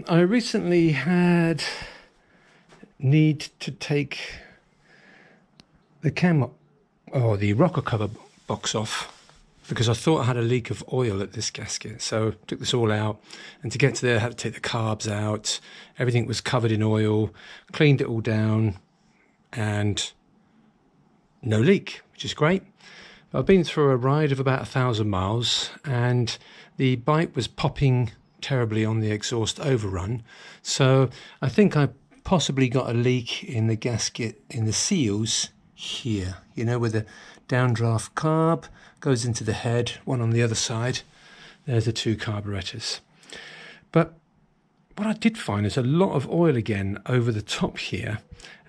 I recently had need to take the the rocker cover box off because I thought I had a leak of oil at this gasket. So took this all out, and to get to there I had to take the carbs out. Everything was covered in oil, cleaned it all down, and no leak, which is great. I've been through a ride of about 1,000 miles, and the bike was popping terribly on the exhaust overrun. So I think I possibly got a leak in the gasket in the seals here, you know, where the downdraft carb goes into the head, one on the other side. There's the two carburetors. But what I did find is a lot of oil again over the top here,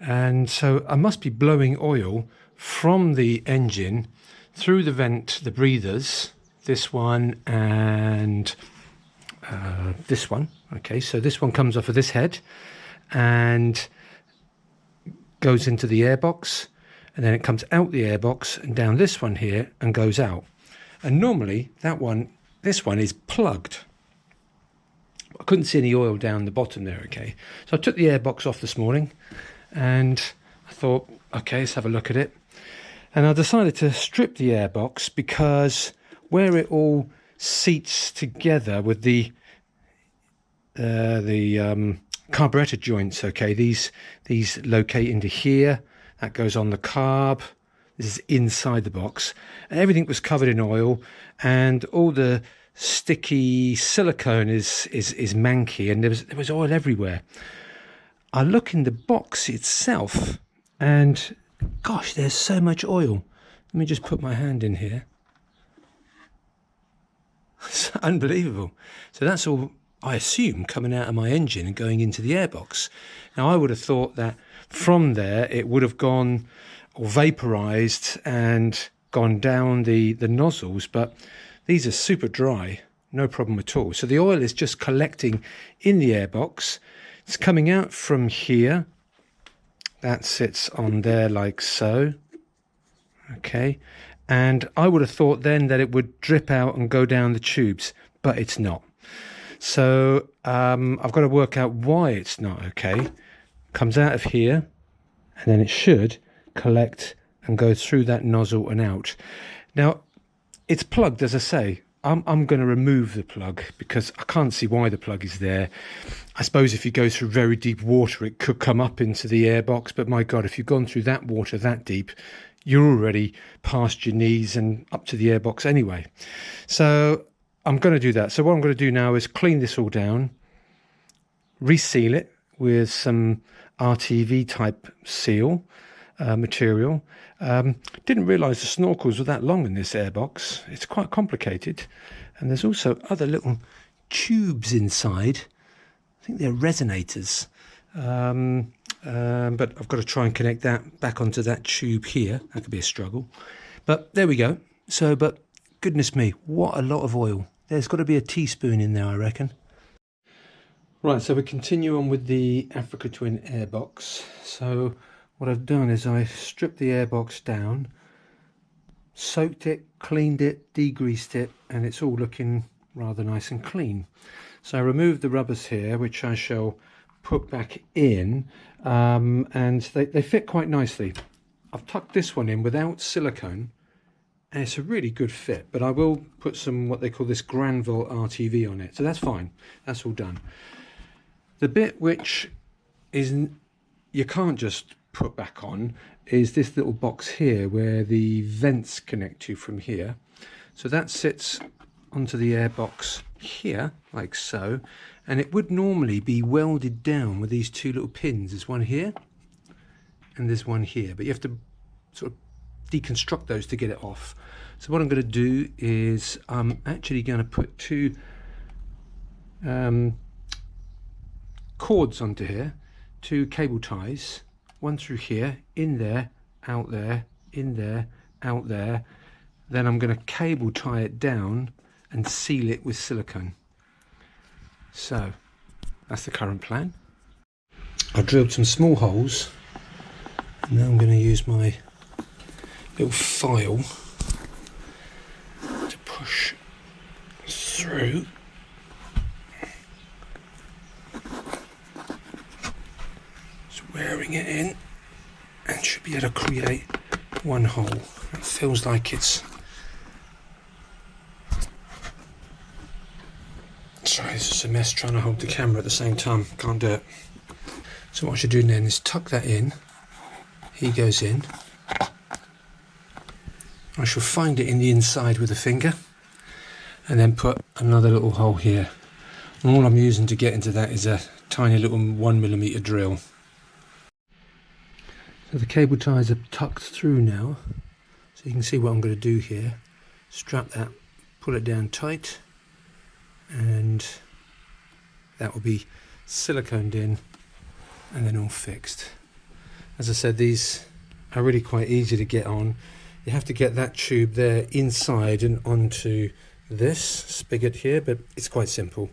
and so I must be blowing oil from the engine through the vent, the breathers, this one and this one. Okay, so this one comes off of this head and goes into the airbox, and then it comes out the airbox and down this one here and goes out. And normally this one is plugged. I couldn't see any oil down the bottom there. Okay, so I took the airbox off this morning and I thought, okay, let's have a look at it. And I decided to strip the airbox because where it all seats together with the carburetor joints, okay, these locate into here. That goes on the carb. This is inside the box, and everything was covered in oil, and all the sticky silicone is manky, and there was oil everywhere. I look in the box itself, and gosh, there's so much oil. Let me just put my hand in here. It's unbelievable. So that's all, I assume, coming out of my engine and going into the airbox. Now I would have thought that from there it would have gone or vaporized and gone down the nozzles, but these are super dry, no problem at all. So the oil is just collecting in the airbox. It's coming out from here. That sits on there like so. Okay, and I would have thought then that it would drip out and go down the tubes, but it's not. So I've got to work out why it's not. Okay, comes out of here, and then it should collect and go through that nozzle and out. Now it's plugged, as I say. I'm going to remove the plug because I can't see why the plug is there. I suppose if you go through very deep water it could come up into the airbox, but my God, if you've gone through that water that deep, you're already past your knees and up to the airbox anyway. So I'm going to do that. So what I'm going to do now is clean this all down, reseal it with some RTV type seal material. Didn't realise the snorkels were that long in this airbox. It's quite complicated, and there's also other little tubes inside. I think they're resonators, but I've got to try and connect that back onto that tube here. That could be a struggle, but there we go. So, but goodness me, what a lot of oil. There's got to be a teaspoon in there, I reckon. Right, so we continue on with the Africa Twin airbox. So what I've done is I stripped the airbox down, soaked it, cleaned it, degreased it, and it's all looking rather nice and clean. So I removed the rubbers here, which I shall put back in, and they fit quite nicely. I've tucked this one in without silicone, and it's a really good fit, but I will put some what they call this Granville RTV on it, so that's fine. That's all done. The bit which is you can't just put back on is this little box here where the vents connect to from here. So that sits onto the airbox here like so, and it would normally be welded down with these two little pins. There's one here and there's one here, but you have to sort of deconstruct those to get it off. So what I'm going to do is I'm actually going to put two cords onto here, two cable ties, one through here, in there, out there, in there, out there. Then I'm going to cable tie it down and seal it with silicone. So that's the current plan. I drilled some small holes, and now I'm going to use my little file to push through. squaring it in, and should be able to create one hole. It feels like it's... Sorry, this is a mess trying to hold the camera at the same time. Can't do it. So what I should do then is tuck that in. He goes in. I shall find it in the inside with a finger, and then put another little hole here. And all I'm using to get into that is a tiny little 1mm drill. So the cable ties are tucked through now, so you can see what I'm going to do here. Strap that, pull it down tight, and that will be siliconed in and then all fixed. As I said, these are really quite easy to get on. You have to get that tube there inside and onto this spigot here, but it's quite simple.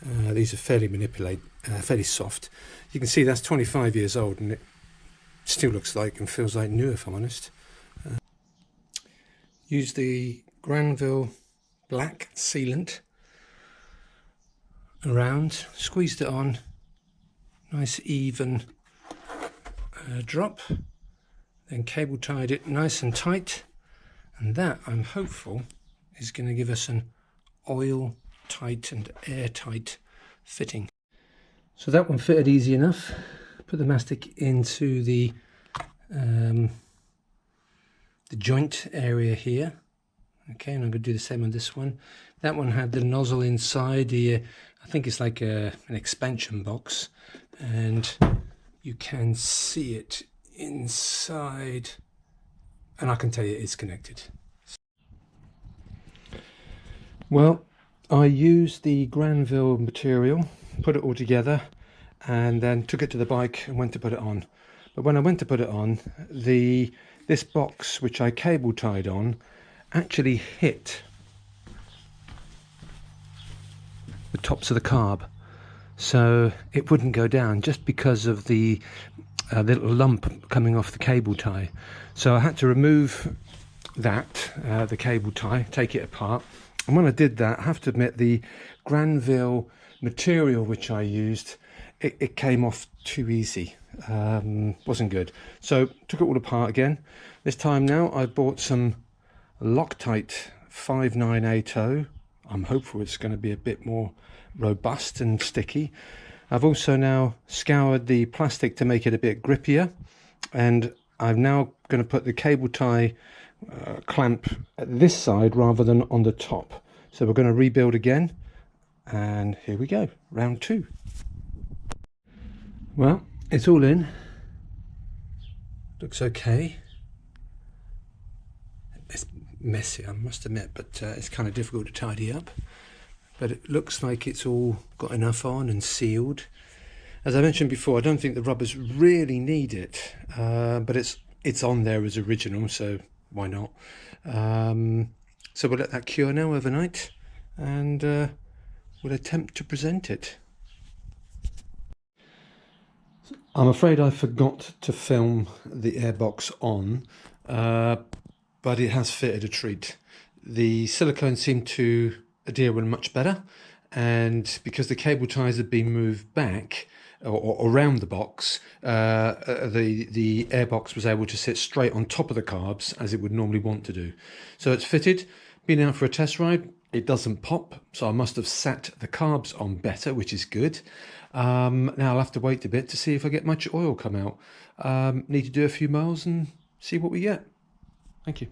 These are fairly soft. You can see that's 25 years old and it still looks like and feels like new, if I'm honest. Use the Granville black sealant around, squeezed it on, nice even drop, then cable tied it nice and tight, and that, I'm hopeful, is going to give us an oil tight and airtight fitting. So that one fitted easy enough. Put the mastic into the joint area here. Okay, and I'm going to do the same on this one. That one had the nozzle inside here. I think it's like an expansion box, and you can see it inside, and I can tell you it's connected. Well, I used the Granville material, put it all together, and then took it to the bike and went to put it on. But when I went to put it on, this box which I cable tied on actually hit the tops of the carb, so it wouldn't go down just because of the little lump coming off the cable tie. So I had to remove that, the cable tie, take it apart, and when I did that, I have to admit the Granville material which I used, it came off too easy. Wasn't good. So took it all apart again. This time now I bought some Loctite 59A toe. I'm hopeful it's going to be a bit more robust and sticky. I've also now scoured the plastic to make it a bit grippier, and I'm now going to put the cable tie clamp at this side rather than on the top. So we're going to rebuild again, and here we go, round 2. Well, it's all in. Looks okay. It's messy, I must admit, but it's kind of difficult to tidy up. But it looks like it's all got enough on and sealed. As I mentioned before, I don't think the rubbers really need it, but it's on there as original, so why not? So we'll let that cure now overnight, and we'll attempt to present it. I'm afraid I forgot to film the Airbox on, but it has fitted a treat. The silicone seemed to adhere much better, and because the cable ties had been moved back or around the box, the Airbox was able to sit straight on top of the carbs as it would normally want to do. So it's fitted, been out for a test ride. It doesn't pop, so I must have sat the carbs on better, which is good. Now I'll have to wait a bit to see if I get much oil come out. Need to do a few miles and see what we get. Thank you.